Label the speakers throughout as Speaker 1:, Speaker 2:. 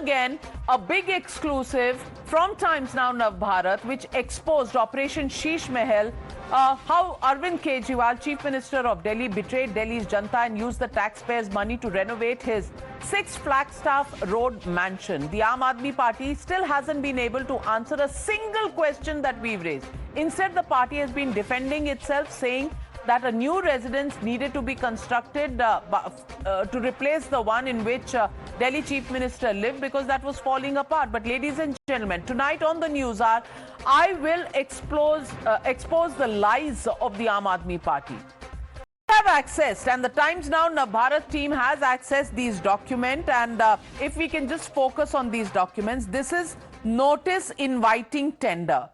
Speaker 1: again, a big exclusive from Times Now Navbharat, which exposed Operation Sheeshmahal, how Arvind Kejriwal, Chief Minister of Delhi, betrayed Delhi's Janta and used the taxpayers' money to renovate his 6 Flagstaff Road mansion. The Aam Aadmi Party still hasn't been able to answer a single question that we've raised. Instead, the party has been defending itself, saying that a new residence needed to be constructed to replace the one in which Delhi Chief Minister lived, because that was falling apart. But ladies and gentlemen, tonight on the Newshour, I will expose the lies of the Aam Aadmi Party. We have accessed, and the Times Now Navbharat team has accessed these documents, and if we can just focus on these documents, this is notice inviting tender.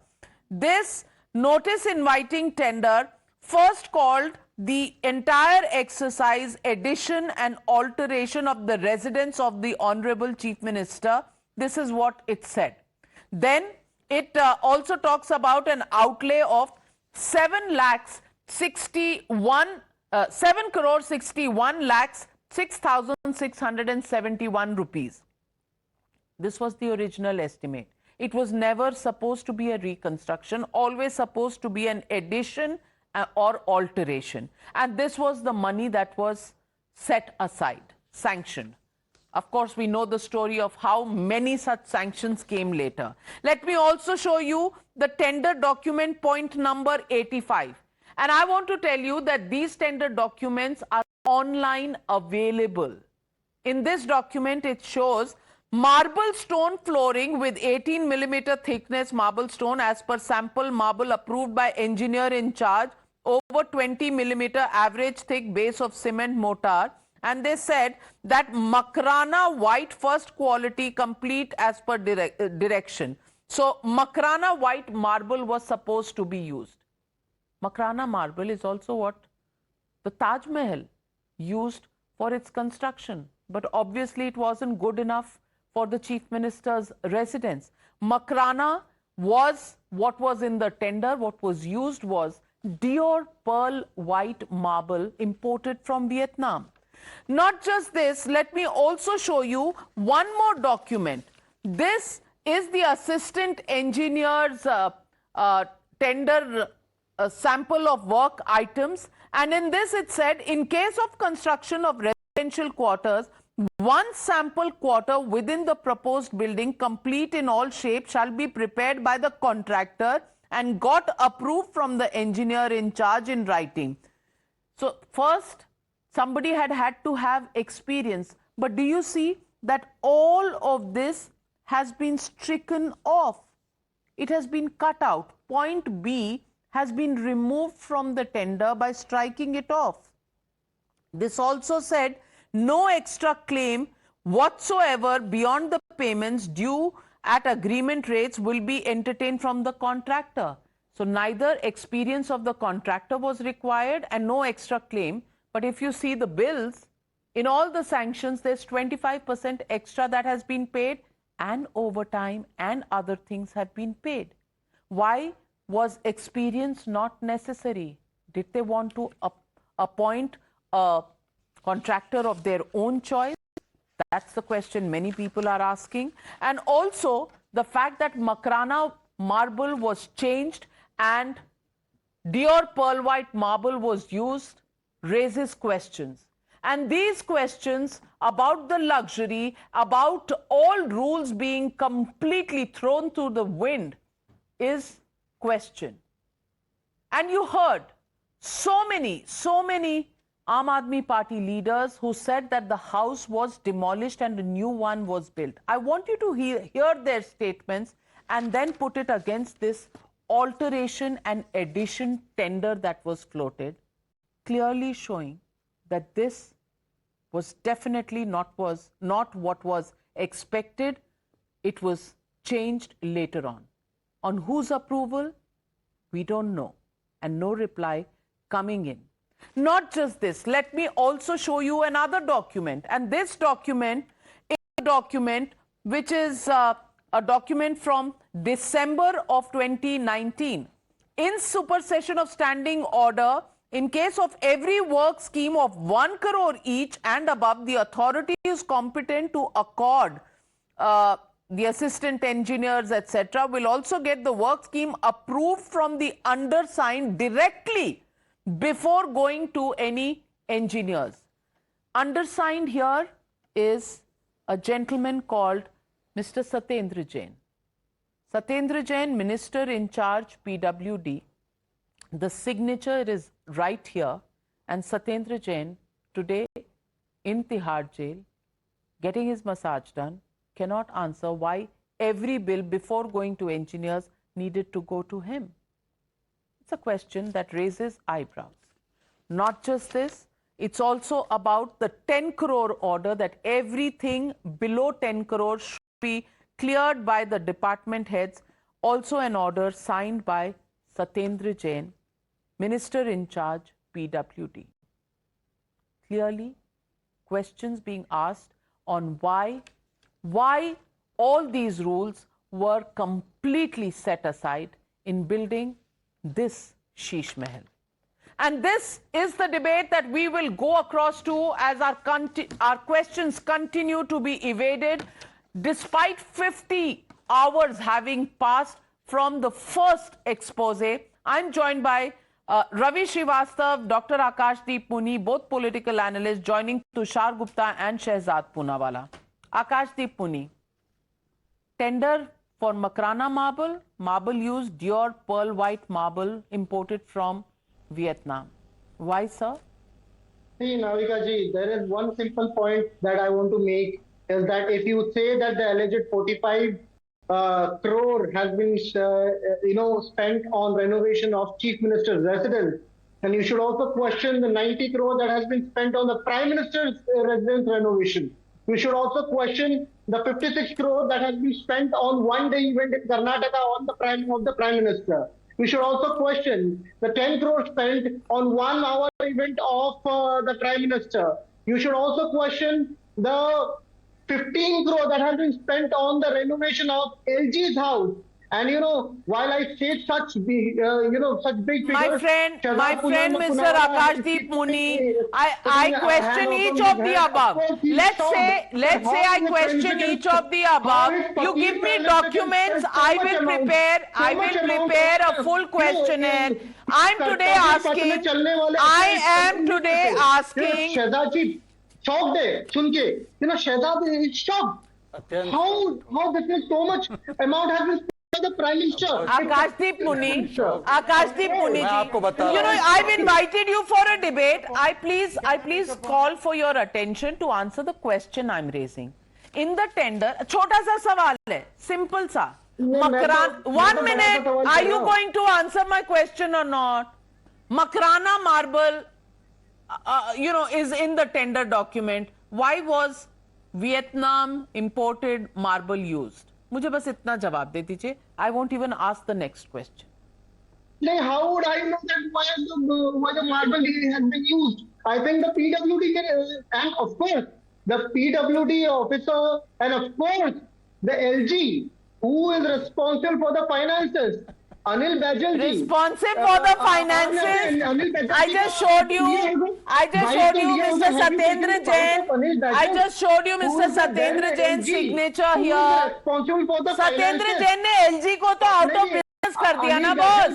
Speaker 1: This notice inviting tender first called the entire exercise addition and alteration of the residence of the Honorable Chief Minister. This is what it said. Then it also talks about an outlay of 7 crore 61 lakhs 6,671 rupees. This was the original estimate. It was never supposed to be a reconstruction, always supposed to be an addition or alteration. And this was the money that was set aside, sanctioned. Of course, we know the story of how many such sanctions came later. Let me also show you the tender document point number 85. And I want to tell you that these tender documents are online available. In this document, it shows marble stone flooring with 18mm thickness marble stone as per sample marble approved by engineer in charge, over 20mm average thick base of cement mortar, and they said that Makrana white first quality complete as per direction. So Makrana white marble was supposed to be used. Makrana marble is also what the Taj Mahal used for its construction, but obviously it wasn't good enough for the Chief Minister's residence. Makrana was what was in the tender. What was used was Dior pearl white marble imported from Vietnam. Not just this, let me also show you one more document. This is the assistant engineer's tender sample of work items, and in this it said, in case of construction of residential quarters, one sample quarter within the proposed building, complete in all shapes, shall be prepared by the contractor and got approved from the engineer in charge in writing. So first, somebody had to have experience. But do you see that all of this has been stricken off? It has been cut out. Point B has been removed from the tender by striking it off. This also said, no extra claim whatsoever beyond the payments due at agreement rates will be entertained from the contractor. So neither experience of the contractor was required and no extra claim. But if you see the bills, in all the sanctions, there's 25% extra that has been paid, and overtime and other things have been paid. Why was experience not necessary? Did they want to appoint a contractor of their own choice? That's the question many people are asking. And also the fact that Makrana marble was changed and Dior pearl white marble was used raises questions. And these questions about the luxury, about all rules being completely thrown to the wind is questioned. And you heard so many Aam Aadmi Party leaders who said that the house was demolished and a new one was built. I want you to hear their statements and then put it against this alteration and addition tender that was floated, clearly showing that this was definitely not what was expected. It was changed later on. On whose approval? We don't know. And no reply coming in. Not just this, let me also show you another document. And this document is a document which is a document from December of 2019. In supersession of standing order, in case of every work scheme of 1 crore each and above, the authority is competent to accord the assistant engineers, etc., will also get the work scheme approved from the undersigned directly before going to any engineers. Undersigned here is a gentleman called Mr. Satyendra Jain. Satyendra Jain, Minister in charge, PWD. The signature is right here, and Satyendra Jain today in Tihar jail, getting his massage done, cannot answer why every bill before going to engineers needed to go to him. It's a question that raises eyebrows. Not just this, it's also about the 10 crore order that everything below 10 crore should be cleared by the department heads. Also an order signed by Satyendra Jain, Minister in charge, PWD. Clearly, questions being asked on why all these rules were completely set aside in building this Sheesh Mahal. And this is the debate that we will go across to as our questions continue to be evaded, despite 50 hours having passed from the first expose. I'm joined by Ravi Srivastav, Dr. Akash Deep Muni, both political analysts, joining Tushar Gupta and Shehzad Poonawala. Akash Deep Muni, tender for Makrana marble, marble used Dior pearl white marble imported from Vietnam. Why, sir?
Speaker 2: See, Navika ji, there is one simple point that I want to make, is that if you say that the alleged 45 crore has been, spent on renovation of Chief Minister's residence, then you should also question the 90 crore that has been spent on the Prime Minister's residence renovation. You should also question the 56 crore that has been spent on one-day event in Karnataka on the Prime Minister. We should also question the 10 crore spent on 1 hour event of the Prime Minister. You should also question the 15 crore that has been spent on the renovation of LG's house. And while I say such big, such big figures,
Speaker 1: my friend, Mr. Akash Deep Muni, I question each of the above. Let's say I question each of the above. You give me documents, I will prepare a full questionnaire. I am today asking.
Speaker 2: Shehzad shocked hai, sun ke. Shehzad is shocked. How this is so much amount has been the Prime Minister.
Speaker 1: Akash Deep Muni, I've invited you for a debate. I please call for your attention to answer the question I'm raising. In the tender, छोटा सा सवाल है, simple सा. 1 minute. Are you going to answer my question or not? Makrana marble, is in the tender document. Why was Vietnam imported marble used? मुझे बस इतना जवाब दे दीजिए. I won't even ask the next question.
Speaker 2: How would I know that why the marble has been used? I think the PWD and of course the PWD officer and of course the LG who is responsible for the finances. Anil Bajalji.
Speaker 1: Responsible for the finances. I just showed you, Mr. Satyendra Jain. I just showed you Mr. Satyendra Jain's signature here. Satyendra Jain ने LG को तो out of business कर दिया ना boss.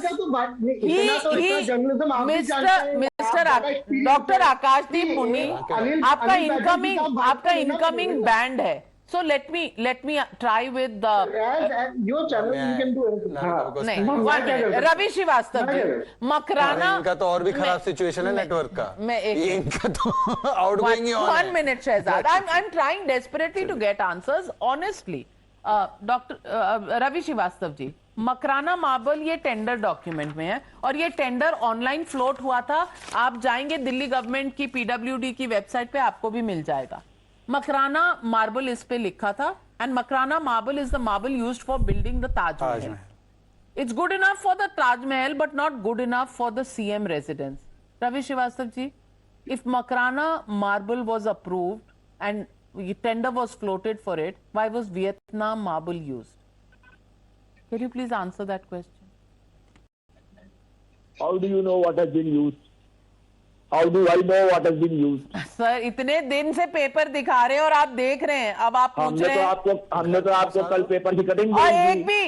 Speaker 1: Dr. Akash Deep Muni, आपका incoming band है. So let me try with the
Speaker 2: your channel you can do anything.
Speaker 1: नहीं, रवि श्रीवास्तव जी, मकराना
Speaker 3: इनका तो और भी खराब सिचुएशन है नेटवर्क का. इनका तो आउटगोइंग ही ऑन है.
Speaker 1: 1 minute Shehzad. I'm trying desperately to get answers honestly. Dr. Ravi Shrivastava ji, Makrana marble ये टेंडर डॉक्यूमेंट में है और ये टेंडर ऑनलाइन फ्लोट हुआ था. आप जाएंगे दिल्ली गवर्नमेंट की PWD की वेबसाइट पे, आपको भी मिल जाएगा. मकराना मार्बल इस पे लिखा था and Makrana marble is the marble used for building the Taj Mahal. It's good enough for the Taj Mahal but not good enough for the CM residence. Ravi Shrivastava ji, if Makrana marble was approved and tender was floated for it, why was Vietnam marble used? Can you please answer that question?
Speaker 4: How do you know what has been used? How do I know what has been used?
Speaker 1: Sir इतने दिन से paper दिखा रहे हैं और आप देख रहे हैं, अब आप पूछ रहे हैं।
Speaker 4: हमने तो आपको कल पेपर की कटिंग
Speaker 1: और एक भी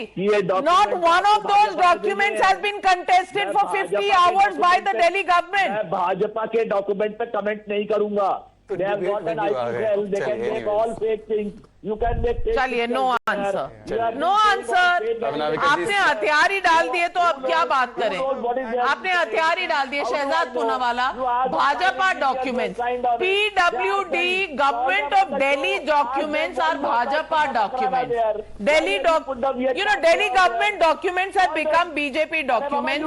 Speaker 1: not one of those documents has been contested for 50 hours by the Delhi government.
Speaker 4: मैं भाजपा के डॉक्यूमेंट पे कमेंट नहीं करूंगा। They have got an IPL, they can make all fake things. You can make fake
Speaker 1: चलिए, no answer, no
Speaker 3: अब
Speaker 1: answer.
Speaker 3: Navika जी-
Speaker 1: आपने हथियार ही डाल दिए तो अब क्या बात करें? आपने हथियार ही डाल दिए। Shehzad Poonawalla, Bhajpa documents, PWD government of Delhi documents are Bhajpa documents. Delhi Delhi government documents have become BJP documents.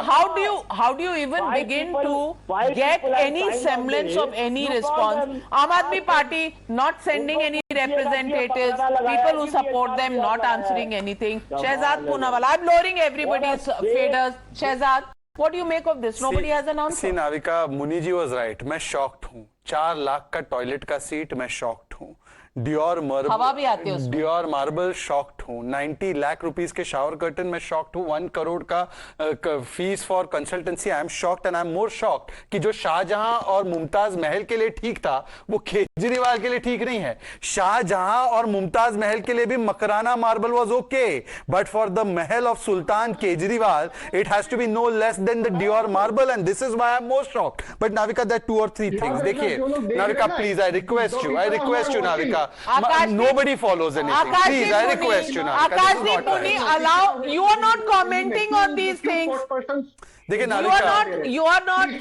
Speaker 1: How do you even begin to get any semblance of any response? Aam Aadmi Party not sending any representatives, people who support them not answering anything. Shehzad Poonawala, I'm lowering everybody's faders. Shehzad, what do you make of this? Nobody has an answer.
Speaker 3: See, Navika, Muni ji was right. मैं shocked हूँ। 4 लाख का toilet का seat, मैं shocked हूँ। Dior marble,
Speaker 1: हवा भी आती है उसमें।
Speaker 3: डियोर मार्बल शॉक्ड हूँ। 90 लाख रुपीस के शावर कर्टन में शॉक्ड हूँ। 1 करोड़ का fees for consultancy, I am shocked and I am more shocked कि जो शाहजहां और मुमताज महल के लिए ठीक था वो केजरीवाल के लिए ठीक नहीं है। शाहजहां और मुमताज महल के लिए भी Makrana marble was okay, but for the mahal of Sultan Kejriwal it has to be no less than the Dior marble and this is why I am more shocked. But Navika, that 2 or 3 things. देखिए Navika, please I request you Navika, nobody follows anything. Please, I request you now.
Speaker 1: Akash Deep Muni, allow, you are not commenting on these things.
Speaker 3: देखिए
Speaker 1: You are not,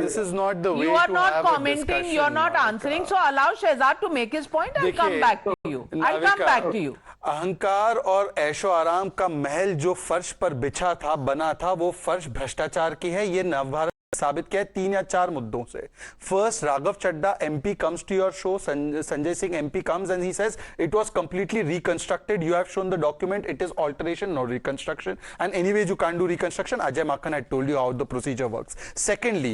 Speaker 3: this is not the way
Speaker 1: you are
Speaker 3: to
Speaker 1: not
Speaker 3: have a
Speaker 1: commenting,
Speaker 3: discussion,
Speaker 1: you are not
Speaker 3: Navika.
Speaker 1: answering. So allow Shehzad to make his point. I'll come back to you. I'll come
Speaker 3: Navika,
Speaker 1: back to you.
Speaker 3: अहंकार और ऐशो आराम का महल जो फर्श पर बिछा था, बना था, वो फर्श भ्रष्टाचार की है। ये नवभारत साबित किया है 3 या 4 मुद्दों से। First, Raghav Chadha MP comes to your show, Sanjay Singh MP comes and he says it was completely reconstructed. You have shown the document, it is alteration, not reconstruction, and anyways you can't do reconstruction. Ajay Makhan had told you how the procedure works. Secondly,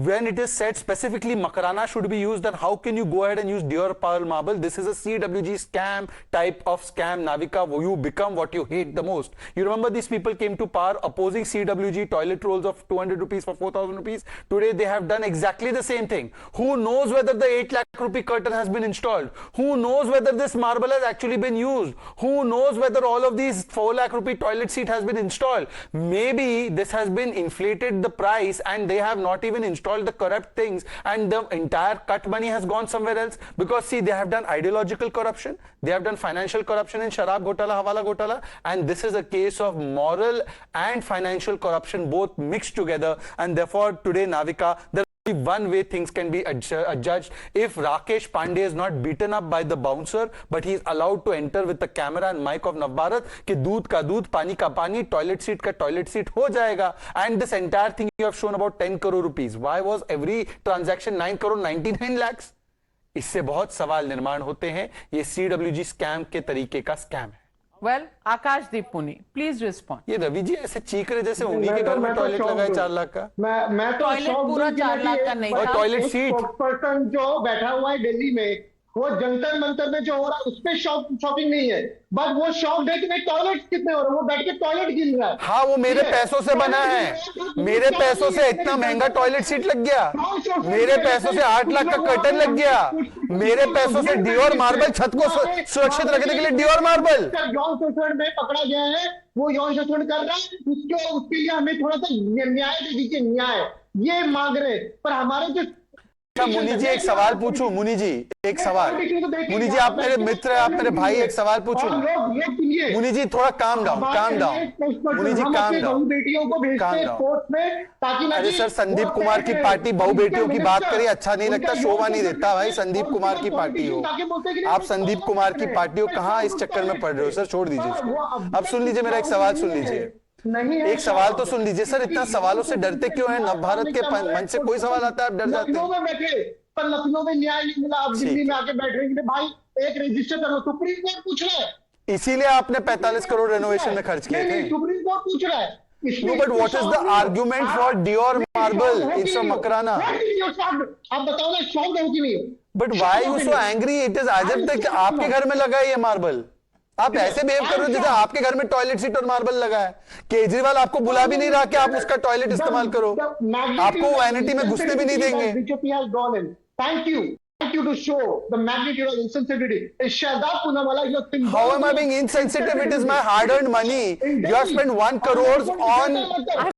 Speaker 3: when it is said specifically Makarana should be used, then how can you go ahead and use Dior Pearl Marble? This is a CWG scam type of scam, Navika. You become what you hate the most. You remember these people came to power opposing CWG toilet rolls of 200 rupees for 4,000 rupees. Today they have done exactly the same thing. Who knows whether the 8 lakh rupee curtain has been installed? Who knows whether this marble has actually been used? Who knows whether all of these 4 lakh rupee toilet seat has been installed? Maybe this has been inflated the price and they have not even installed the correct things and the entire cut money has gone somewhere else. Because see, they have done ideological corruption, they have done financial corruption in Sharab Ghotala, Hawala Ghotala, and this is a case of moral and financial corruption both mixed together. And therefore today, Navika, there is only one way things can be judged. If Rakesh Pandey is not beaten up by the bouncer, but he is allowed to enter with the camera and mic of Navbharat, कि दूध का दूध, पानी का पानी, toilet seat का toilet seat हो जाएगा. And this entire thing you have shown about 10 crore rupees. Why was every transaction 9 crore 99 lakhs? इससे बहुत सवाल निर्माण होते हैं। ये CWG स्कैम के तरीके का स्कैम है।
Speaker 1: Well, Akash Deep Muni, please respond.
Speaker 3: ये रवि जी ऐसे चीख रहे जैसे उन्हीं के घर में टॉयलेट लगा है 4 लाख का।
Speaker 2: मैं तो
Speaker 1: टॉयलेट पूरा 4 लाख का नहीं
Speaker 3: और
Speaker 1: था।
Speaker 3: टॉयलेट सीट
Speaker 2: पर्सन जो बैठा हुआ है दिल्ली में, वो जंतर मंतर में जो हो रहा है उस पे शॉपिंग नहीं है, बट वो शॉप है कि नहीं टॉयलेट कितने हो रहे हैं, वो बैठ के टॉयलेट गिन रहा है।
Speaker 3: हाँ, वो मेरे पैसों से बना है, मेरे पैसों से इतना महंगा टॉयलेट सीट लग गया, मेरे पैसों से 8 लाख का कर्टन लग गया, मेरे पैसों से डियोर मार्बल, छत को सुरक्षित रखने के लिए डियोर मार्बल।
Speaker 2: यौन शोषण में पकड़ा गया है, वो यौन शोषण कर रहा है, उसके लिए हमें थोड़ा सा न्याय दे दीजिए, न्याय ये मांग रहे। पर हमारे जो
Speaker 3: मुनि जी एक सवाल पूछूं, मुनि जी एक सवाल, मुनि जी आप मेरे मित्र हैं, आप मेरे भाई, एक सवाल पूछूं। मुनि जी थोड़ा काम डाउन, मुनि जी काम डाउन, अरे सर संदीप कुमार की पार्टी बहु बेटियों की बात करिए, अच्छा नहीं लगता, शोभा नहीं देता भाई। संदीप कुमार की पार्टी हो आप, संदीप कुमार की पार्टी हो, कहाँ इस चक्कर में पड़ रहे हो सर, छोड़ दीजिए इसको। अब सुन लीजिए मेरा एक सवाल, सुन लीजिए एक सवाल तो सुन लीजिए सर। इतना सवालों से डरते क्यों हैं? नवभारत के मंच से कोई सवाल आता है आप डर जाते हैं।
Speaker 2: पर लखनऊ में न्याय नहीं मिला, आप दिल्ली में आके बैठ रहे हैं भाई, एक रजिस्टर करो, सुप्रीम कोर्ट पूछ रहा है।
Speaker 3: इसीलिए आपने 45 करोड़ रेनोवेशन में खर्च किए थे।
Speaker 2: सुप्रीम कोर्ट पूछ रहा है।
Speaker 3: No, but what is the argument for Dior marble instead of Makrana?
Speaker 2: आप बताओ ना, शौक है कि नहीं?
Speaker 3: But why are you so angry? It is as if आपके घर में लगा है ये मार्बल। आप ऐसे बिहेव कर रहे हो जैसे आपके घर में टॉयलेट सीट और मार्बल लगा है। केजरीवाल आपको बुला भी नहीं रहा कि आप उसका टॉयलेट इस्तेमाल करो, आपको वैनिटी में घुसने भी नहीं देंगे।
Speaker 2: BJP has gone in. Thank you to show the magnitude of insensitivity. Shahzad Poonawalla, you're symbolic.
Speaker 3: How am I being insensitive? It is my hard-earned money. You have spent 1 crore on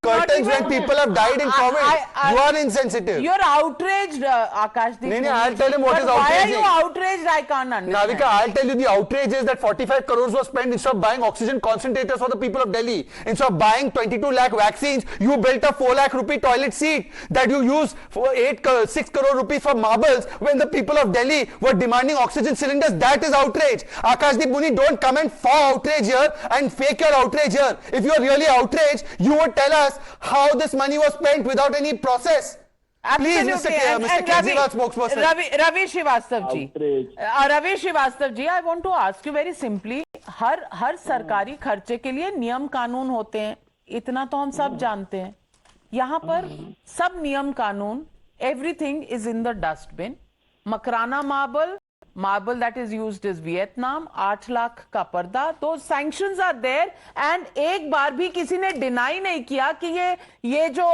Speaker 3: curtains when people have died in COVID. You are insensitive.
Speaker 1: You're outraged, Akash Deep Muni.
Speaker 3: I'll tell him what is outraging.
Speaker 1: Why are you outraged? I can't understand.
Speaker 3: Navika, I'll tell you the outrage is that 45 crores was spent instead of buying oxygen concentrators for the people of Delhi. Instead of buying 22 lakh vaccines, you built a 4 lakh rupee toilet seat that you use for 6 crore rupees for marbles when the people of Delhi were demanding oxygen cylinders. That is outrage. Akash Deep Muni, don't come and outrage here and fake your outrage here. If you are really outraged, you would tell us how this money was spent without any process.
Speaker 1: Absolutely.
Speaker 3: Please, Mr. Kejriwal spokesperson.
Speaker 1: Ravi Srivastava ji. Ravi Srivastava ji, I want to ask you very simply. हर सरकारी खर्चे के लिए नियम कानून होते हैं, इतना तो हम सब जानते हैं. यहाँ पर सब नियम कानून, everything is in the dustbin. Makrana marble that is used is Vietnam, 8 lakh का पर्दा, those sanctions are there, and एक बार भी किसी ने deny नहीं किया कि ये जो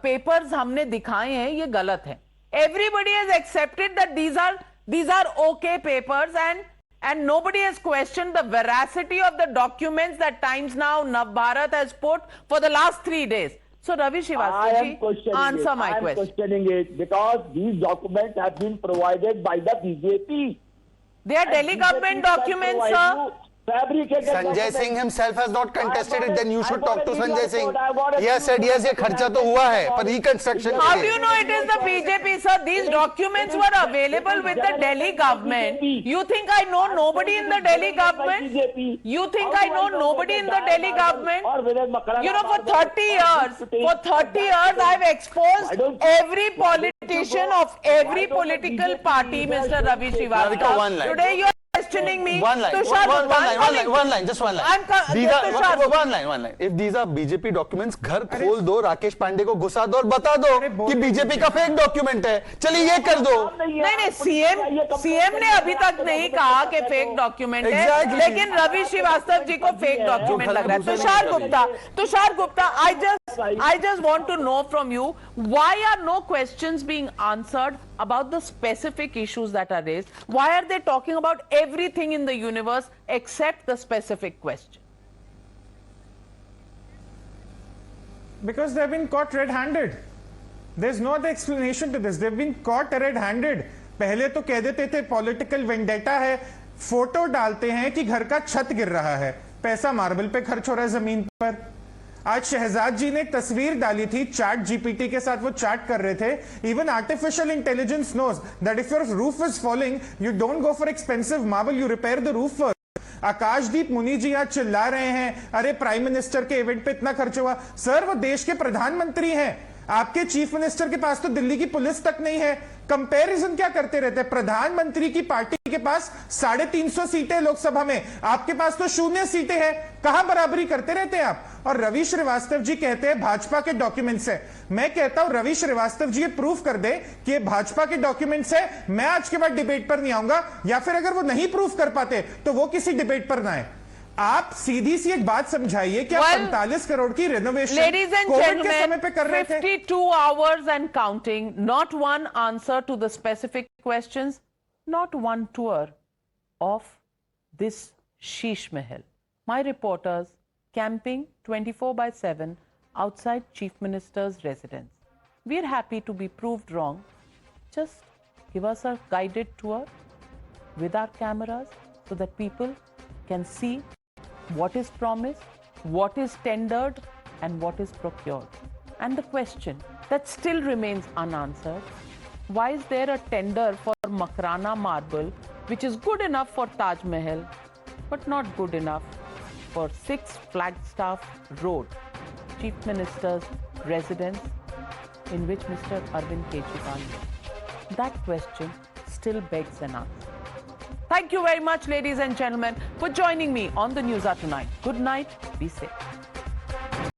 Speaker 1: papers हमने दिखाए हैं ये गलत है. Everybody has accepted that these are okay papers, and nobody has questioned the veracity of the documents that Times Now, Navbharat has put for the last 3 days. So Ravi Srivastava ji, answer my question.
Speaker 4: I am questioning it because these documents have been provided by the BJP.
Speaker 1: They are Delhi government documents, sir.
Speaker 3: Sanjay Singh himself has not contested it. Then you should talk to Sanjay Singh. He has said yes, ये खर्चा तो हुआ है पर reconstruction.
Speaker 1: How do you know it is the BJP, sir? These documents were available with the Delhi government. You think I know nobody in the Delhi government? You think I know nobody in the Delhi government? You know, for 30 years, I've exposed every politician of every political party, Mr. Ravi Srivastava. Today you are questioning me.
Speaker 3: One line, just one line. One line. If these are BJP documents, घर खोल दो, राकेश पांडे को घुसा दो और बता दो कि बीजेपी का फेक डॉक्यूमेंट है. चलिए ये कर दो.
Speaker 1: नहीं, सीएम ने अभी तक नहीं कहा कि फेक डॉक्यूमेंट है, लेकिन रवि श्रीवास्तव जी को फेक डॉक्यूमेंट लग रहा है. Tushar Gupta, I just want to know from you, why are no questions being answered about the specific issues that are raised? Why are they talking about everything in the universe except the specific question?
Speaker 5: Because they've been caught red-handed. There's no other explanation to this. They've been caught red-handed. पहले तो कह देते थे political vendetta है, photo डालते हैं कि घर का छत गिर रहा है, पैसा मार्बल पे खर्च हो रहा है जमीन पर. आज शहजाद जी ने एक तस्वीर डाली थी, चैट जीपीटी के साथ वो चैट कर रहे थे. Even artificial intelligence knows that if your roof is falling, you don't go for expensive marble, you repair the roof first. Akashdeep Muni ji आज चिल्ला रहे हैं, अरे प्राइम मिनिस्टर के इवेंट पे इतना खर्च हुआ. सर, वो देश के प्रधानमंत्री हैं. आपके चीफ मिनिस्टर के पास तो दिल्ली की पुलिस तक नहीं है. कंपैरिजन क्या करते रहते हैं? प्रधानमंत्री की पार्टी के पास 350 सीटें लोकसभा में, आपके पास तो 0 सीटें हैं. कहां बराबरी करते रहते हैं आप? और रवि श्रीवास्तव जी कहते हैं भाजपा के डॉक्यूमेंट्स है. मैं कहता हूं रवि श्रीवास्तव जी ये प्रूफ कर दे कि ये भाजपा के डॉक्यूमेंट्स है, मैं आज के बाद डिबेट पर नहीं आऊंगा. या फिर अगर वो नहीं प्रूफ कर पाते तो वो किसी डिबेट पर ना आए. आप सीधी सी एक बात समझाइए कि 45 करोड़ की रेनोवेशन कोविड के समय पे कर रहे थे.
Speaker 1: 52 hours and counting, not one answer to the specific questions, not one tour of this Sheesh Mahal. My reporters camping 24/7 outside Chief Minister's residence. We're happy to be proved wrong. Just give us a guided tour with our cameras so that people can see what is promised, what is tendered, and what is procured. And the question that still remains unanswered, why is there a tender for Makrana marble, which is good enough for Taj Mahal, but not good enough for 6 Flagstaff Road, Chief Minister's residence, in which Mr. Arvind Kejriwal lives? That question still begs an answer. Thank you very much, ladies and gentlemen, for joining me on the Newshour tonight. Good night. Be safe.